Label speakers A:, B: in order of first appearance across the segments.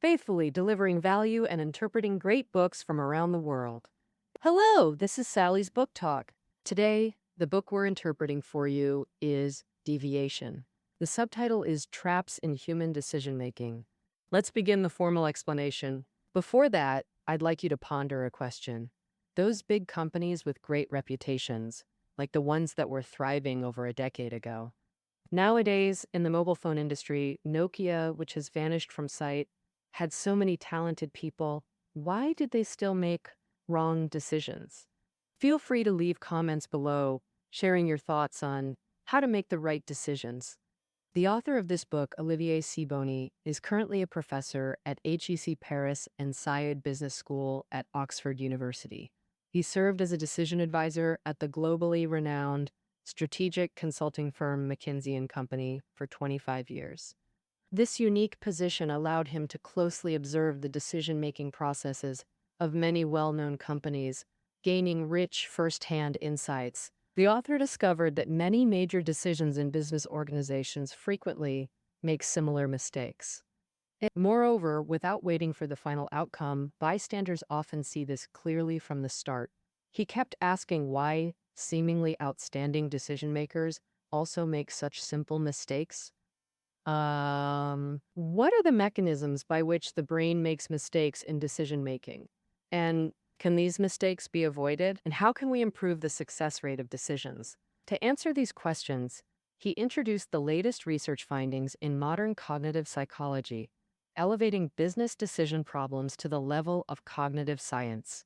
A: faithfully delivering value and interpreting great books from around the world. Hello, this is Sally's Book Talk. Today, the book we're interpreting for you is Deviation. The subtitle is Traps in Human Decision Making. Let's begin the formal explanation. Before that, I'd like you to ponder a question. Those big companies with great reputations, like the ones that were thriving over a decade ago. Nowadays, in the mobile phone industry, Nokia, which has vanished from sight, had so many talented people. Why did they still make wrong decisions? Feel free to leave comments below, sharing your thoughts on how to make the right decisions. The author of this book, Olivier Sibony, is currently a professor at HEC Paris and Saïd Business School at Oxford University. He served as a decision advisor at the globally renowned strategic consulting firm McKinsey & Company for 25 years. This unique position allowed him to closely observe the decision-making processes of many well-known companies, gaining rich first-hand insights. The author discovered that many major decisions in business organizations frequently make similar mistakes. Moreover, without waiting for the final outcome, bystanders often see this clearly from the start. He kept asking why seemingly outstanding decision makers also make such simple mistakes. What are the mechanisms by which the brain makes mistakes in decision making? And can these mistakes be avoided? And how can we improve the success rate of decisions? To answer these questions, he introduced the latest research findings in modern cognitive psychology, elevating business decision problems to the level of cognitive science.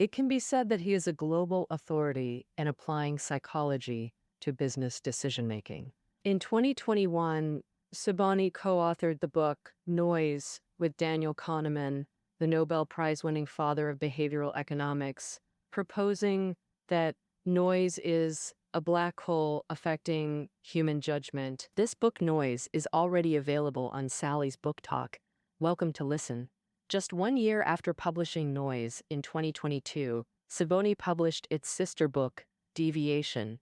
A: It can be said that he is a global authority in applying psychology to business decision-making. In 2021, Sibony co-authored the book Noise with Daniel Kahneman, the Nobel Prize-winning father of behavioral economics, proposing that noise is a black hole affecting human judgment. This book, Noise, is already available on Sally's Book Talk. Welcome to listen. Just 1 year after publishing Noise in 2022, Sibony published its sister book, Deviation,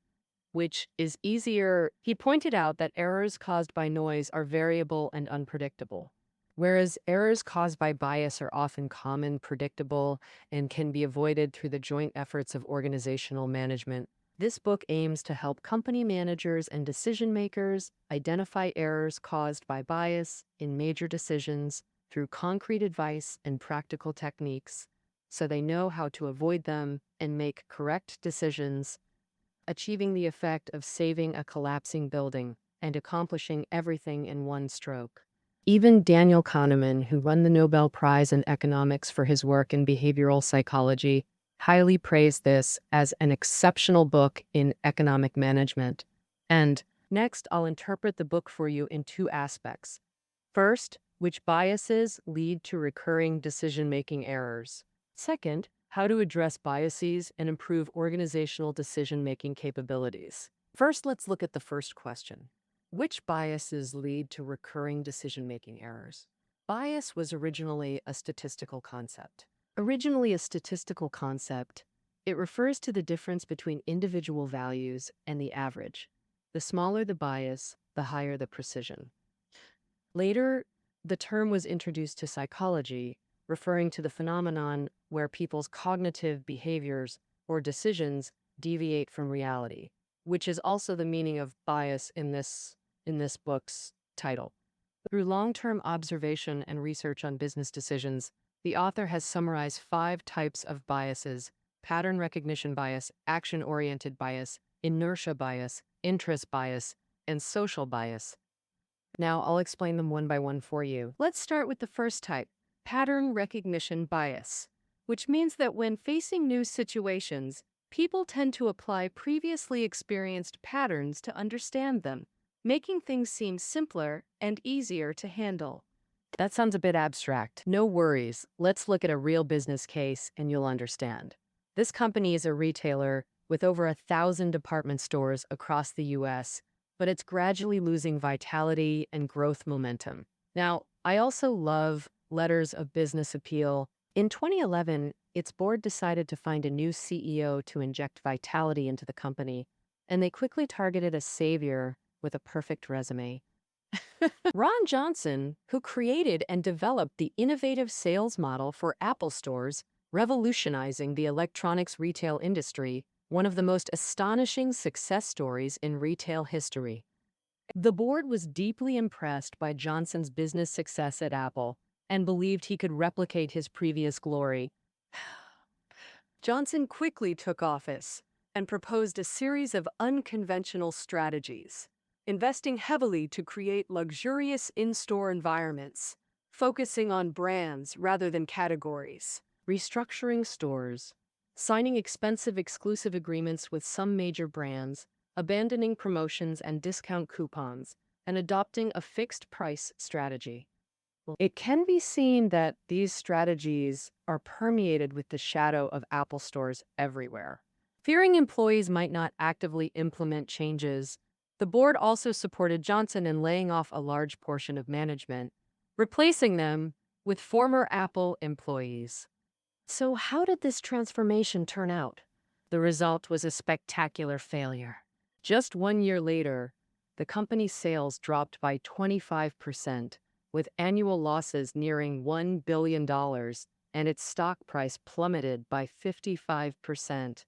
A: which is easier. He pointed out that errors caused by noise are variable and unpredictable, whereas errors caused by bias are often common, predictable, and can be avoided through the joint efforts of organizational management. This book aims to help company managers and decision makers identify errors caused by bias in major decisions through concrete advice and practical techniques, so they know how to avoid them and make correct decisions, achieving the effect of saving a collapsing building and accomplishing everything in one stroke. Even Daniel Kahneman, who won the Nobel Prize in Economics for his work in behavioral psychology, highly praised this as an exceptional book in economic management. And next, I'll interpret the book for you in two aspects. First, which biases lead to recurring decision-making errors. Second, how to address biases and improve organizational decision-making capabilities. First, let's look at the first question. Which biases lead to recurring decision-making errors? Bias was originally a statistical concept. It refers to the difference between individual values and the average. The smaller the bias, the higher the precision. Later, the term was introduced to psychology, referring to the phenomenon where people's cognitive behaviors or decisions deviate from reality, which is also the meaning of bias in this book's title. Through long-term observation and research on business decisions, the author has summarized 5 types of biases: pattern recognition bias, action-oriented bias, inertia bias, interest bias, and social bias. Now I'll explain them one by one for you. Let's start with the first type, pattern recognition bias, which means that when facing new situations, people tend to apply previously experienced patterns to understand them, making things seem simpler and easier to handle. That sounds a bit abstract. No worries. Let's look at a real business case and you'll understand. This company is a retailer with over 1,000 department stores across the US, but it's gradually losing vitality and growth momentum. Now, I also love letters of business appeal. In 2011, its board decided to find a new CEO to inject vitality into the company, and they quickly targeted a savior with a perfect resume. Ron Johnson, who created and developed the innovative sales model for Apple stores, revolutionizing the electronics retail industry, one of the most astonishing success stories in retail history. The board was deeply impressed by Johnson's business success at Apple and believed he could replicate his previous glory. Johnson quickly took office and proposed a series of unconventional strategies, investing heavily to create luxurious in-store environments, focusing on brands rather than categories, restructuring stores, signing expensive exclusive agreements with some major brands, abandoning promotions and discount coupons, and adopting a fixed-price strategy. It can be seen that these strategies are permeated with the shadow of Apple stores everywhere. Fearing employees might not actively implement changes, the board also supported Johnson in laying off a large portion of management, replacing them with former Apple employees. So how did this transformation turn out? The result was a spectacular failure. Just 1 year later, the company's sales dropped by 25%, with annual losses nearing $1 billion, and its stock price plummeted by 55%.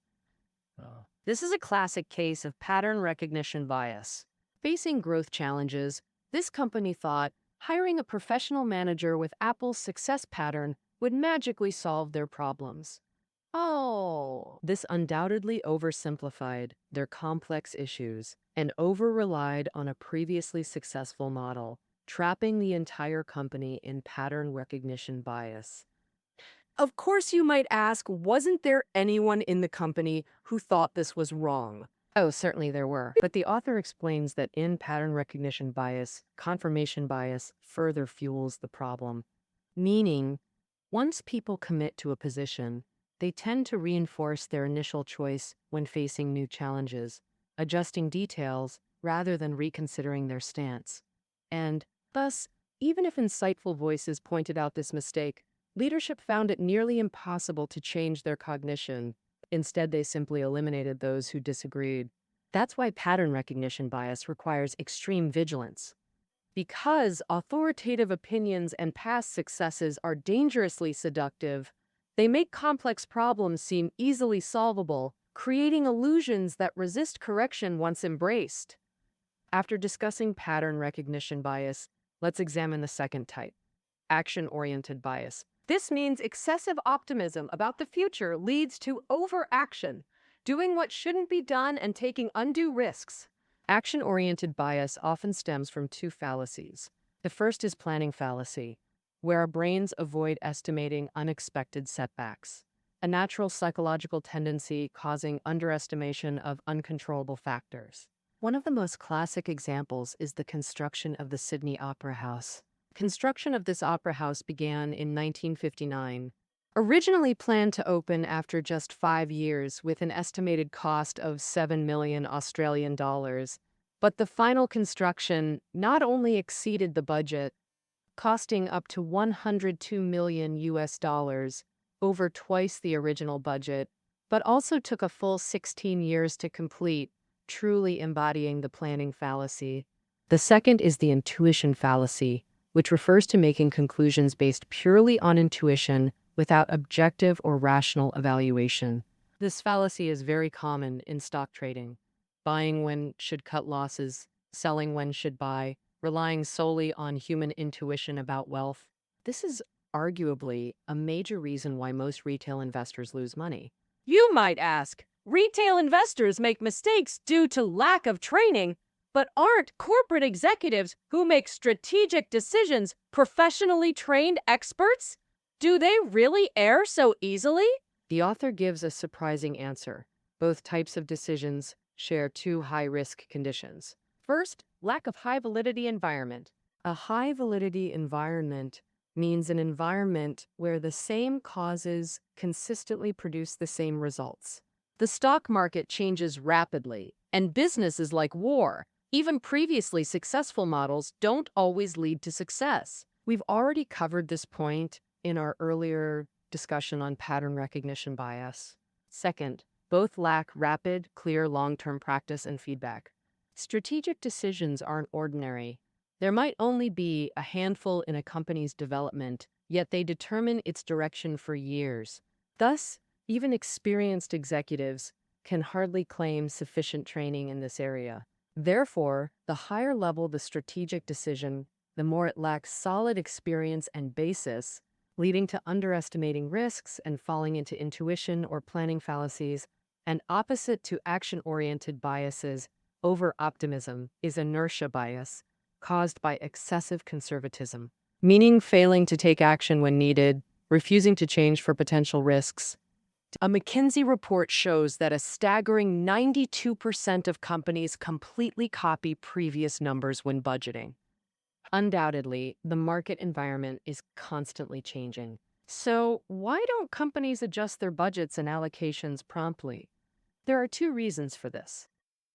A: This is a classic case of pattern recognition bias. Facing growth challenges, this company thought hiring a professional manager with Apple's success pattern would magically solve their problems. This undoubtedly oversimplified their complex issues and over-relied on a previously successful model, trapping the entire company in pattern recognition bias. Of course, you might ask, wasn't there anyone in the company who thought this was wrong? Oh, certainly there were. But the author explains that in pattern recognition bias, confirmation bias further fuels the problem. Meaning, once people commit to a position, they tend to reinforce their initial choice when facing new challenges, adjusting details rather than reconsidering their stance. And, thus, even if insightful voices pointed out this mistake, leadership found it nearly impossible to change their cognition. Instead, they simply eliminated those who disagreed. That's why pattern recognition bias requires extreme vigilance. Because authoritative opinions and past successes are dangerously seductive, they make complex problems seem easily solvable, creating illusions that resist correction once embraced. After discussing pattern recognition bias, let's examine the second type, action-oriented bias. This means excessive optimism about the future leads to overaction, doing what shouldn't be done and taking undue risks. Action-oriented bias often stems from two fallacies. The first is planning fallacy, where our brains avoid estimating unexpected setbacks, a natural psychological tendency causing underestimation of uncontrollable factors. One of the most classic examples is the construction of the Sydney Opera House. Construction of this opera house began in 1959. Originally planned to open after just 5 years with an estimated cost of 7 million Australian dollars, but the final construction not only exceeded the budget, costing up to 102 million US dollars, over twice the original budget, but also took a full 16 years to complete, truly embodying the planning fallacy. The second is the intuition fallacy, which refers to making conclusions based purely on intuition without objective or rational evaluation. This fallacy is very common in stock trading. Buying when should cut losses, selling when should buy, relying solely on human intuition about wealth. This is arguably a major reason why most retail investors lose money. You might ask, retail investors make mistakes due to lack of training, but aren't corporate executives who make strategic decisions professionally trained experts? Do they really err so easily? The author gives a surprising answer. Both types of decisions share two high-risk conditions. First, lack of high-validity environment. A high-validity environment means an environment where the same causes consistently produce the same results. The stock market changes rapidly, and business is like war. Even previously successful models don't always lead to success. We've already covered this point in our earlier discussion on pattern recognition bias. Second, both lack rapid, clear long-term practice and feedback. Strategic decisions aren't ordinary. There might only be a handful in a company's development, yet they determine its direction for years. Thus, even experienced executives can hardly claim sufficient training in this area. Therefore, the higher level the strategic decision, the more it lacks solid experience and basis, leading to underestimating risks and falling into intuition or planning fallacies. And opposite to action-oriented biases, over-optimism is inertia bias, caused by excessive conservatism, meaning failing to take action when needed, refusing to change for potential risks. A McKinsey report shows that a staggering 92% of companies completely copy previous numbers when budgeting. Undoubtedly, the market environment is constantly changing. So, why don't companies adjust their budgets and allocations promptly? There are two reasons for this.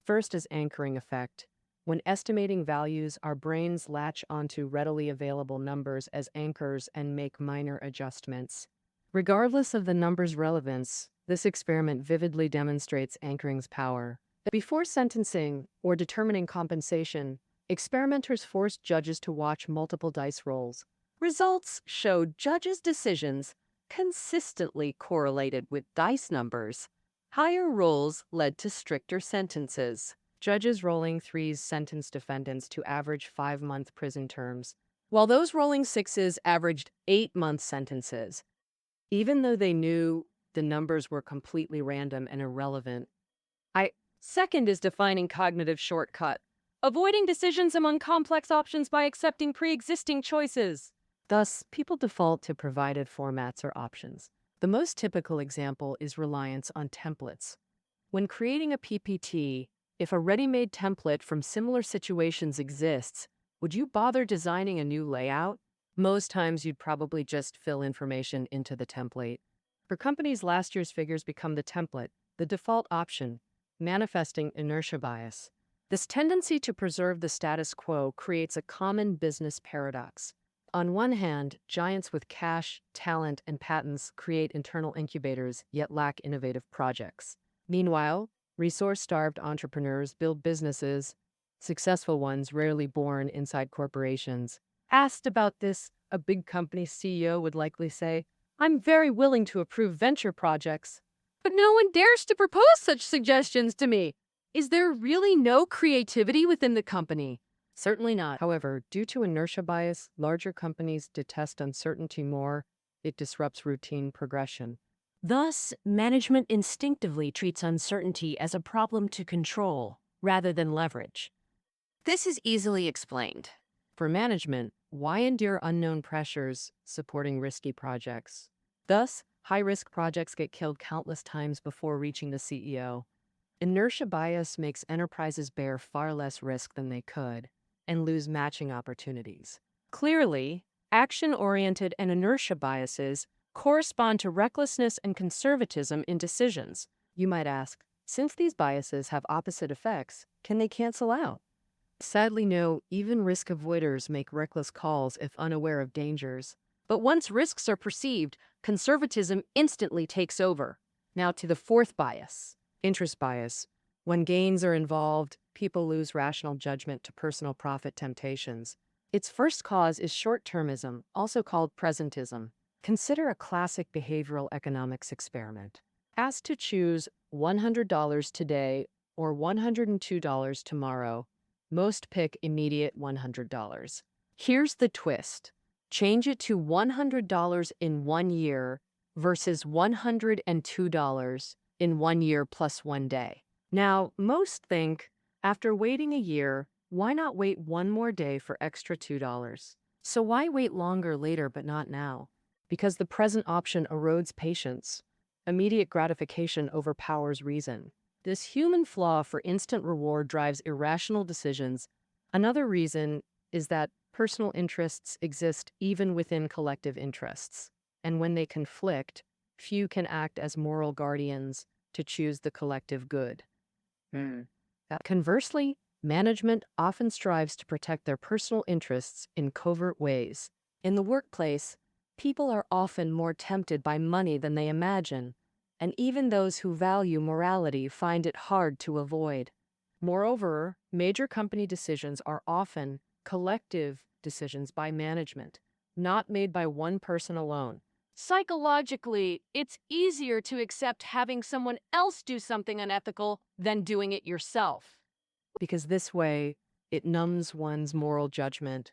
A: First is anchoring effect. When estimating values, our brains latch onto readily available numbers as anchors and make minor adjustments. Regardless of the number's relevance, this experiment vividly demonstrates anchoring's power. Before sentencing or determining compensation, experimenters forced judges to watch multiple dice rolls. Results showed judges' decisions consistently correlated with dice numbers. Higher rolls led to stricter sentences. Judges rolling threes sentenced defendants to average 5-month prison terms, while those rolling sixes averaged 8-month sentences, even though they knew the numbers were completely random and irrelevant. Second is defining cognitive shortcut, avoiding decisions among complex options by accepting pre-existing choices. Thus, people default to provided formats or options. The most typical example is reliance on templates. When creating a PPT, if a ready-made template from similar situations exists, would you bother designing a new layout? Most times you'd probably just fill information into the template. For companies, last year's figures become the template, the default option, manifesting inertia bias. This tendency to preserve the status quo creates a common business paradox. On one hand, giants with cash, talent, and patents create internal incubators yet lack innovative projects. Meanwhile, resource-starved entrepreneurs build businesses, successful ones rarely born inside corporations. Asked about this, a big company CEO would likely say, "I'm very willing to approve venture projects, but no one dares to propose such suggestions to me." Is there really no creativity within the company? Certainly not. However, due to inertia bias, larger companies detest uncertainty more. It disrupts routine progression. Thus, management instinctively treats uncertainty as a problem to control rather than leverage. This is easily explained. For management, why endure unknown pressures supporting risky projects? Thus, high-risk projects get killed countless times before reaching the CEO. Inertia bias makes enterprises bear far less risk than they could and lose matching opportunities. Clearly, action-oriented and inertia biases correspond to recklessness and conservatism in decisions. You might ask, since these biases have opposite effects, can they cancel out? Sadly, no. Even risk avoiders make reckless calls if unaware of dangers. But once risks are perceived, conservatism instantly takes over. Now to the fourth bias. Interest bias. When gains are involved, people lose rational judgment to personal profit temptations. Its first cause is short-termism, also called presentism. Consider a classic behavioral economics experiment. Asked to choose $100 today or $102 tomorrow, most pick immediate $100. Here's the twist. Change it to $100 in 1 year versus $102 in 1 year plus 1 day. Now, most think, after waiting a year, why not wait one more day for extra $2? So why wait longer later but not now? Because the present option erodes patience. Immediate gratification overpowers reason. This human flaw for instant reward drives irrational decisions. Another reason is that personal interests exist even within collective interests. And when they conflict, few can act as moral guardians to choose the collective good. Conversely, management often strives to protect their personal interests in covert ways. In the workplace, people are often more tempted by money than they imagine, and even those who value morality find it hard to avoid. Moreover, major company decisions are often collective decisions by management, not made by one person alone. Psychologically, it's easier to accept having someone else do something unethical than doing it yourself. Because this way, it numbs one's moral judgment,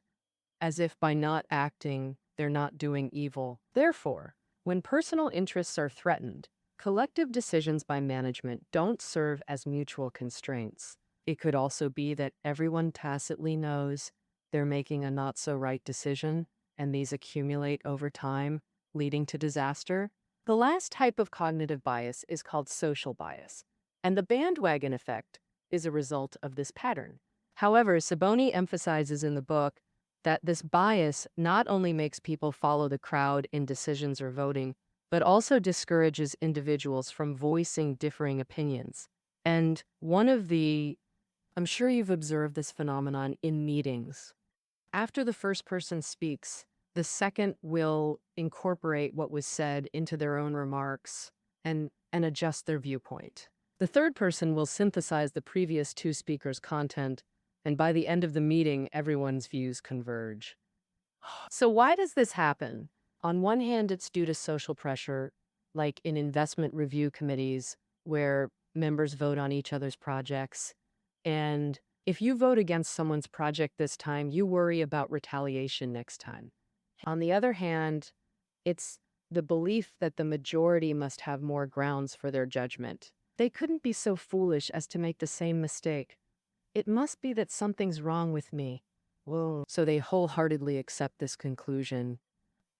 A: as if by not acting, they're not doing evil. Therefore, when personal interests are threatened, collective decisions by management don't serve as mutual constraints. It could also be that everyone tacitly knows they're making a not-so-right decision, and these accumulate over time, leading to disaster. The last type of cognitive bias is called social bias, and the bandwagon effect is a result of this pattern. However, Saboni emphasizes in the book that this bias not only makes people follow the crowd in decisions or voting, but also discourages individuals from voicing differing opinions. And I'm sure you've observed this phenomenon in meetings. After the first person speaks, the second will incorporate what was said into their own remarks and adjust their viewpoint. The third person will synthesize the previous two speakers' content, and by the end of the meeting, everyone's views converge. So why does this happen? On one hand, it's due to social pressure, like in investment review committees, where members vote on each other's projects. And if you vote against someone's project this time, you worry about retaliation next time. On the other hand, it's the belief that the majority must have more grounds for their judgment. They couldn't be so foolish as to make the same mistake. It must be that something's wrong with me. Whoa. So they wholeheartedly accept this conclusion.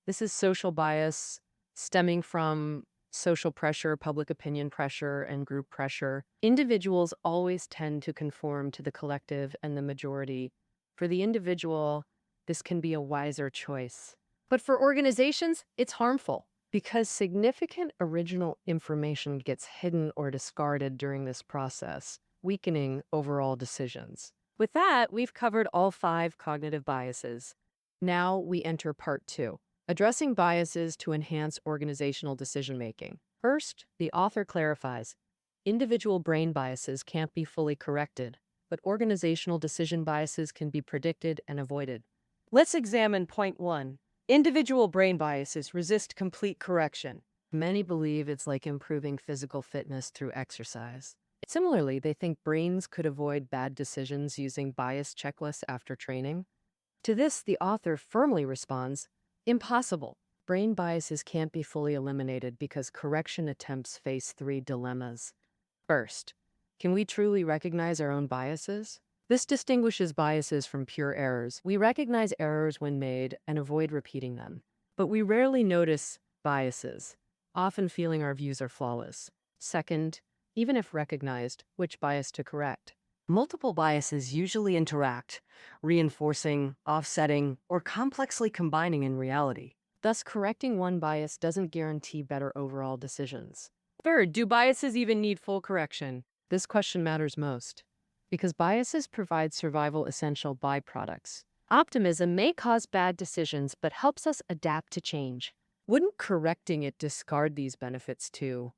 A: This is social bias stemming from social pressure, public opinion pressure, and group pressure. Individuals always tend to conform to the collective and the majority. For the individual, this can be a wiser choice. But for organizations, it's harmful because significant original information gets hidden or discarded during this process, weakening overall decisions. With that, we've covered all 5 cognitive biases. Now we enter part 2, addressing biases to enhance organizational decision-making. First, the author clarifies, individual brain biases can't be fully corrected, but organizational decision biases can be predicted and avoided. Let's examine point 1. Individual brain biases resist complete correction. Many believe it's like improving physical fitness through exercise. Similarly, they think brains could avoid bad decisions using bias checklists after training. To this, the author firmly responds, impossible. Brain biases can't be fully eliminated because correction attempts face 3 dilemmas. First, can we truly recognize our own biases? This distinguishes biases from pure errors. We recognize errors when made and avoid repeating them. But we rarely notice biases, often feeling our views are flawless. Second, even if recognized, which bias to correct? Multiple biases usually interact, reinforcing, offsetting, or complexly combining in reality. Thus, correcting one bias doesn't guarantee better overall decisions. Third, do biases even need full correction? This question matters most, because biases provide survival essential byproducts. Optimism may cause bad decisions, but helps us adapt to change. Wouldn't correcting it discard these benefits too?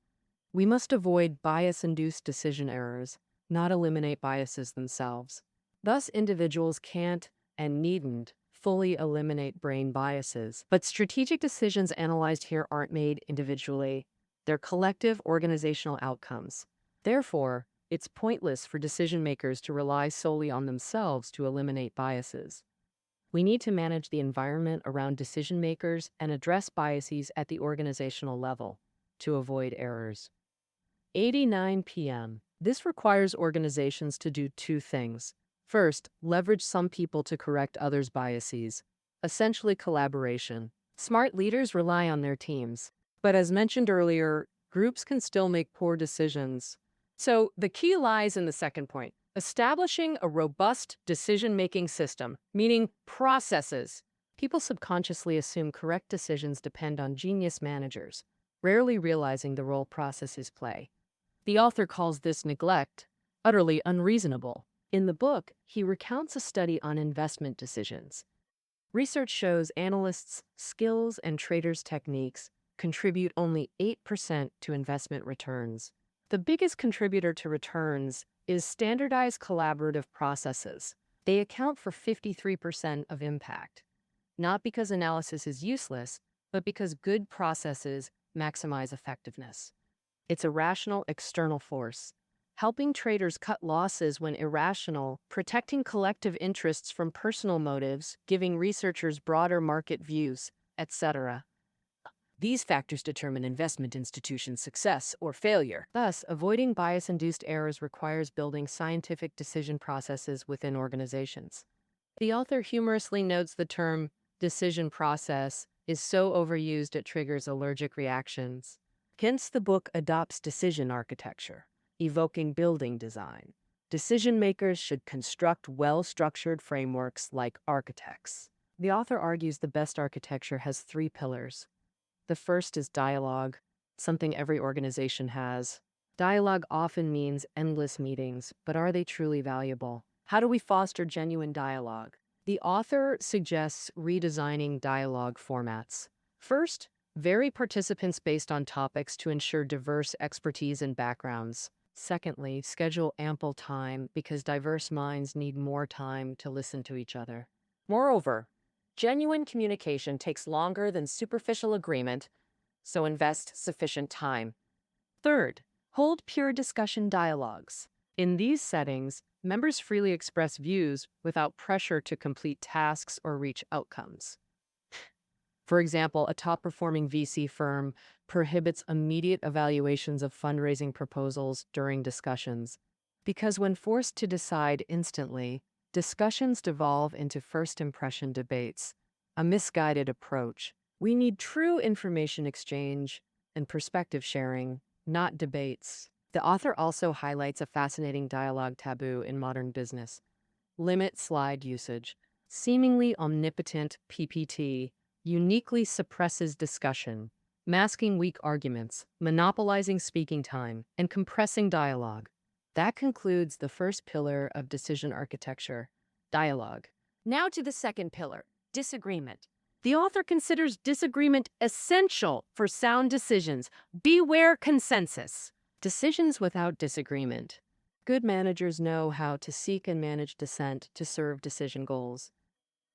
A: We must avoid bias-induced decision errors, not eliminate biases themselves. Thus, individuals can't and needn't fully eliminate brain biases. But strategic decisions analyzed here aren't made individually. They're collective organizational outcomes. Therefore, it's pointless for decision makers to rely solely on themselves to eliminate biases. We need to manage the environment around decision makers and address biases at the organizational level to avoid errors. 89 p.m. This requires organizations to do 2 things. First, leverage some people to correct others' biases, essentially collaboration. Smart leaders rely on their teams. But as mentioned earlier, groups can still make poor decisions. So the key lies in the second point, establishing a robust decision-making system, meaning processes. People subconsciously assume correct decisions depend on genius managers, rarely realizing the role processes play. The author calls this neglect utterly unreasonable. In the book, he recounts a study on investment decisions. Research shows analysts' skills and traders' techniques contribute only 8% to investment returns. The biggest contributor to returns is standardized collaborative processes. They account for 53% of impact, not because analysis is useless, but because good processes maximize effectiveness. It's a rational external force, helping traders cut losses when irrational, protecting collective interests from personal motives, giving researchers broader market views, etc. These factors determine investment institutions' success or failure. Thus, avoiding bias-induced errors requires building scientific decision processes within organizations. The author humorously notes the term decision process is so overused it triggers allergic reactions. Hence, the book adopts decision architecture, evoking building design. Decision makers should construct well-structured frameworks like architects. The author argues the best architecture has 3 pillars. The first is dialogue, something every organization has. Dialogue often means endless meetings, but are they truly valuable? How do we foster genuine dialogue? The author suggests redesigning dialogue formats. First, vary participants based on topics to ensure diverse expertise and backgrounds. Secondly, schedule ample time because diverse minds need more time to listen to each other. Moreover, genuine communication takes longer than superficial agreement, so invest sufficient time. Third, hold pure discussion dialogues. In these settings, members freely express views without pressure to complete tasks or reach outcomes. For example, a top-performing VC firm prohibits immediate evaluations of fundraising proposals during discussions, because when forced to decide instantly, discussions devolve into first-impression debates, a misguided approach. We need true information exchange and perspective sharing, not debates. The author also highlights a fascinating dialogue taboo in modern business: limit slide usage. Seemingly omnipotent PPT uniquely suppresses discussion, masking weak arguments, monopolizing speaking time, and compressing dialogue. That concludes the first pillar of decision architecture, dialogue. Now to the second pillar, disagreement. The author considers disagreement essential for sound decisions. Beware consensus. Decisions without disagreement. Good managers know how to seek and manage dissent to serve decision goals.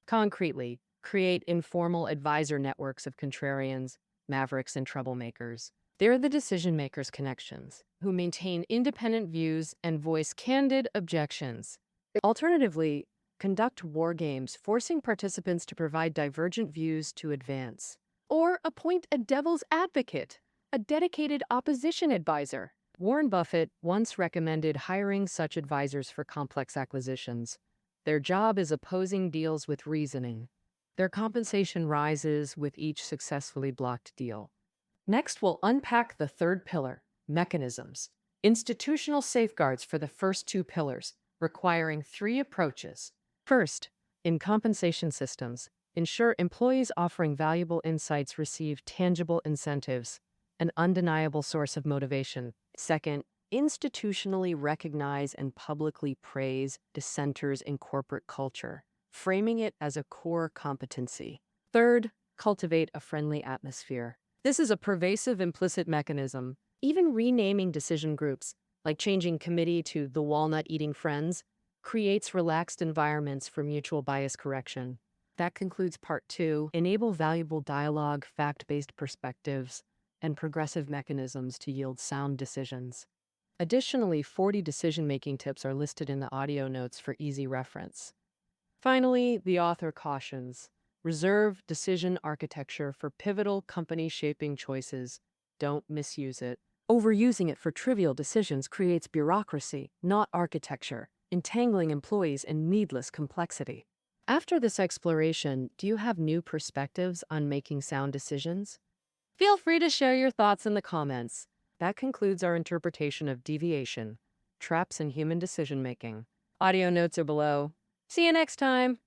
A: Concretely, create informal advisor networks of contrarians, mavericks, and troublemakers. They're the decision makers' connections, who maintain independent views and voice candid objections. Alternatively, conduct war games, forcing participants to provide divergent views to advance. Or appoint a devil's advocate, a dedicated opposition advisor. Warren Buffett once recommended hiring such advisors for complex acquisitions. Their job is opposing deals with reasoning. Their compensation rises with each successfully blocked deal. Next, we'll unpack the third pillar, mechanisms. Institutional safeguards for the first 2 pillars, requiring 3 approaches. First, in compensation systems, ensure employees offering valuable insights receive tangible incentives, an undeniable source of motivation. Second, institutionally recognize and publicly praise dissenters in corporate culture, framing it as a core competency. Third, cultivate a friendly atmosphere. This is a pervasive implicit mechanism. Even renaming decision groups, like changing committee to the walnut-eating friends, creates relaxed environments for mutual bias correction. That concludes part 2. Enable valuable dialogue, fact-based perspectives, and progressive mechanisms to yield sound decisions. Additionally, 40 decision-making tips are listed in the audio notes for easy reference. Finally, the author cautions: reserve decision architecture for pivotal company-shaping choices. Don't misuse it. Overusing it for trivial decisions creates bureaucracy, not architecture, entangling employees in needless complexity. After this exploration, do you have new perspectives on making sound decisions? Feel free to share your thoughts in the comments. That concludes our interpretation of deviation, traps in human decision-making. Audio notes are below. See you next time!